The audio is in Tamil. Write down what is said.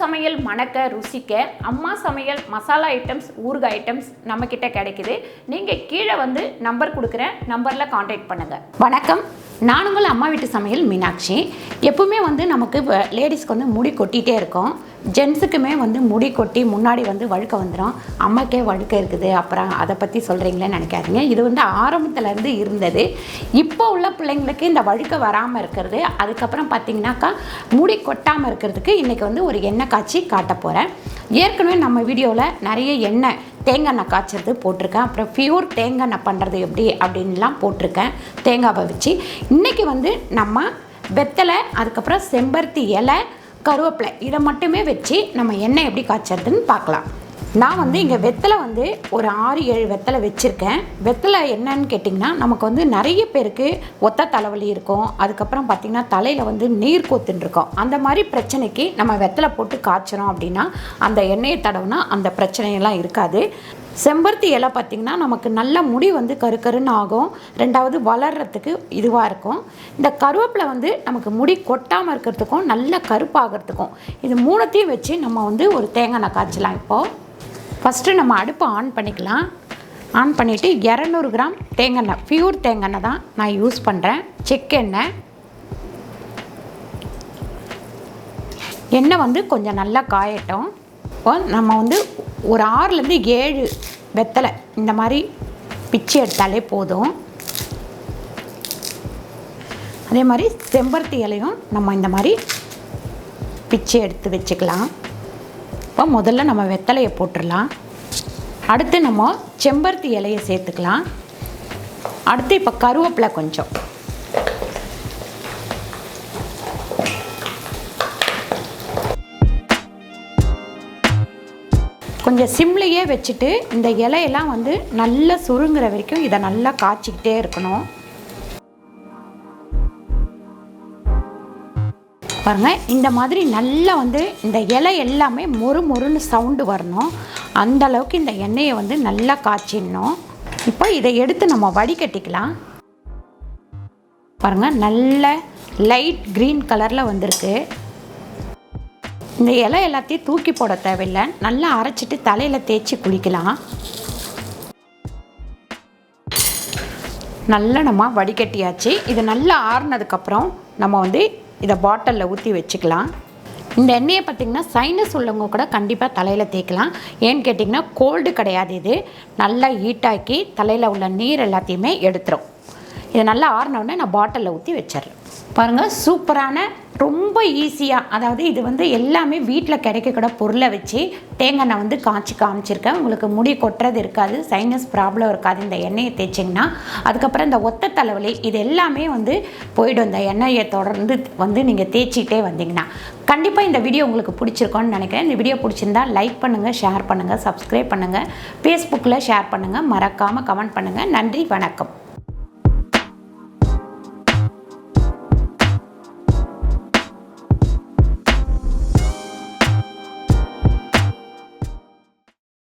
சமையல் மணக்க ருசிக்க அம்மா சமையல் மசாலா ஐட்டம்ஸ் ஊறுகாய் ஐட்டம்ஸ் நம்மக்கிட்ட கிடைக்குது. நீங்கள் கீழே வந்து நம்பர் கொடுக்குறேன், நம்பரில் காண்டாக்ட் பண்ணுங்கள். வணக்கம், நான் உங்கள் அம்மா வீட்டு சமையல் மீனாட்சி. எப்பவுமே வந்து நமக்கு லேடிஸ்க்கு வந்து முடி கொட்டிகிட்டே இருக்கும். ஜென்ஸுக்குமே வந்து முடி கொட்டி முன்னாடி வந்து வழுக்க வந்துடும். அம்மாக்கே வழுக்க இருக்குது, அப்புறம் அதை பற்றி சொல்கிறீங்களேன்னு நினைக்காதீங்க. இது வந்து ஆரம்பத்துலேருந்து இருந்தது. இப்போ உள்ள பிள்ளைங்களுக்கு இந்த வழுக்க வராமல் இருக்கிறது, அதுக்கப்புறம் பார்த்திங்கனாக்கா முடி கொட்டாமல் இருக்கிறதுக்கு இன்றைக்கி வந்து ஒரு எண்ணெய் காய்ச்சி காட்ட போகிறேன். ஏற்கனவே நம்ம வீடியோவில் நிறைய எண்ணெய் தேங்காய் எண்ணெய் காய்ச்சறது போட்டிருக்கேன். அப்புறம் பியூர் தேங்காய் எண்ணெய் பண்ணுறது எப்படி அப்படின்லாம் போட்டிருக்கேன் தேங்காவை வச்சு. இன்றைக்கி வந்து நம்ம வெத்தலை, அதுக்கப்புறம் செம்பருத்தி இலை, கருவேப்பிலை இதை மட்டுமே வச்சு நம்ம எண்ணெய் எப்படி காய்ச்சறதுன்னு பார்க்கலாம். நான் வந்து இங்கே வெத்தலை வந்து ஒரு 6-7 வெத்தலை வச்சுருக்கேன். வெத்தலை என்னன்னு கேட்டிங்கன்னா, நமக்கு வந்து நிறைய பேருக்கு ஒத்த தலைவலி இருக்கும், அதுக்கப்புறம் பார்த்திங்கன்னா தலையில் வந்து நீர் கோத்துன்னு இருக்கும். அந்த மாதிரி பிரச்சனைக்கு நம்ம வெத்தலை போட்டு காய்ச்சிறோம் அப்படின்னா அந்த எண்ணெயை தடவுனா அந்த பிரச்சனையெல்லாம் இருக்காது. செம்பருத்தி இலை பார்த்திங்கன்னா நமக்கு நல்ல முடி வந்து கருன்னு ஆகும், ரெண்டாவது வளர்கிறதுக்கு இதுவாக இருக்கும். இந்த கருவேப்பிலை வந்து நமக்கு முடி கொட்டாமல் இருக்கிறதுக்கும் நல்ல கருப்பாகிறதுக்கும், இது மூணுத்தையும் வச்சு நம்ம வந்து ஒரு தேங்காய் எண்ணெய் காய்ச்சலாம். இப்போது ஃபஸ்ட்டு நம்ம அடுப்பை ஆன் பண்ணிக்கலாம். ஆன் பண்ணிவிட்டு 200 கிராம் தேங்காய் எண்ணெய், பியூர் தேங்காய் எண்ணெய் தான் நான் யூஸ் பண்ணுறேன். செக்கெண்ணெய் எண்ணெய் வந்து கொஞ்சம் நல்லா காயட்டும். இப்போ நம்ம வந்து ஒரு 6லேருந்து 7 வெத்தலை இந்த மாதிரி பிச்சு எடுத்தாலே போதும். அதே மாதிரி செம்பருத்தி இலையும் நம்ம இந்த மாதிரி பிச்சு எடுத்து வச்சுக்கலாம். இப்போ முதல்ல நம்ம வெத்தலையை போட்டுடலாம். அடுத்து நம்ம செம்பருத்தி இலையை சேர்த்துக்கலாம். அடுத்து இப்போ கருவேப்பிலை கொஞ்சம், கொஞ்சம் சிம்லையே வச்சுட்டு இந்த இலையெல்லாம் வந்து நல்லா சுருங்குற வரைக்கும் இதை நல்லா காய்ச்சிக்கிட்டே இருக்கணும். பாருங்கள், இந்த மாதிரி நல்லா வந்து இந்த இலை எல்லாமே மொறுன்னு சவுண்டு வரணும். அந்த அளவுக்கு இந்த எண்ணெயை வந்து நல்லா காய்ச்சிடணும். இப்போ இதை எடுத்து நம்ம வடிகட்டிக்கலாம். பாருங்கள், நல்ல லைட் க்ரீன் கலரில் வந்திருக்கு. இந்த இலை எல்லாத்தையும் தூக்கி போட தேவையில்லை, நல்லா அரைச்சிட்டு தலையில் தேய்ச்சி குளிக்கலாம். நல்லா நம்ம வடிகட்டியாச்சு. இது நல்லா ஆறுனதுக்கப்புறம் நம்ம வந்து இதை பாட்டிலில் ஊற்றி வச்சுக்கலாம். இந்த எண்ணெயை பார்த்திங்கன்னா சைனஸ் உள்ளவங்க கூட கண்டிப்பாக தலையில் தேய்க்கலாம். ஏன்னு கேட்டிங்கன்னா கோல்டு கிடையாது, இது நல்லா ஹீட்டாக்கி தலையில் உள்ள நீர் எல்லாத்தையுமே எடுத்துரும். இதை நல்லா ஆறினோடனே நான் பாட்டிலில் ஊற்றி வச்சிட்றேன். பாருங்கள், சூப்பரான ரொம்ப ஈஸியாக, அதாவது இது வந்து எல்லாமே வீட்டில் கிடைக்கக்கூட பொருளை வச்சு தேங்காய் எண்ணெய் வந்து காமிச்சிருக்கேன். உங்களுக்கு முடி கொட்டுறது இருக்காது, சைனஸ் ப்ராப்ளம் இருக்காது இந்த எண்ணெயை தேய்ச்சிங்கன்னா. அதுக்கப்புறம் இந்த ஒத்த தலைவலி இது எல்லாமே வந்து போய்டும் இந்த எண்ணெயை தொடர்ந்து வந்து நீங்கள் தேய்ச்சிக்கிட்டே வந்தீங்கன்னா. கண்டிப்பாக இந்த வீடியோ உங்களுக்கு பிடிச்சிருக்கோன்னு நினைக்கிறேன். இந்த வீடியோ பிடிச்சிருந்தா லைக் பண்ணுங்கள், ஷேர் பண்ணுங்கள், சப்ஸ்கிரைப் பண்ணுங்கள், ஃபேஸ்புக்கில் ஷேர் பண்ணுங்கள், மறக்காமல் கமெண்ட் பண்ணுங்கள். நன்றி, வணக்கம்.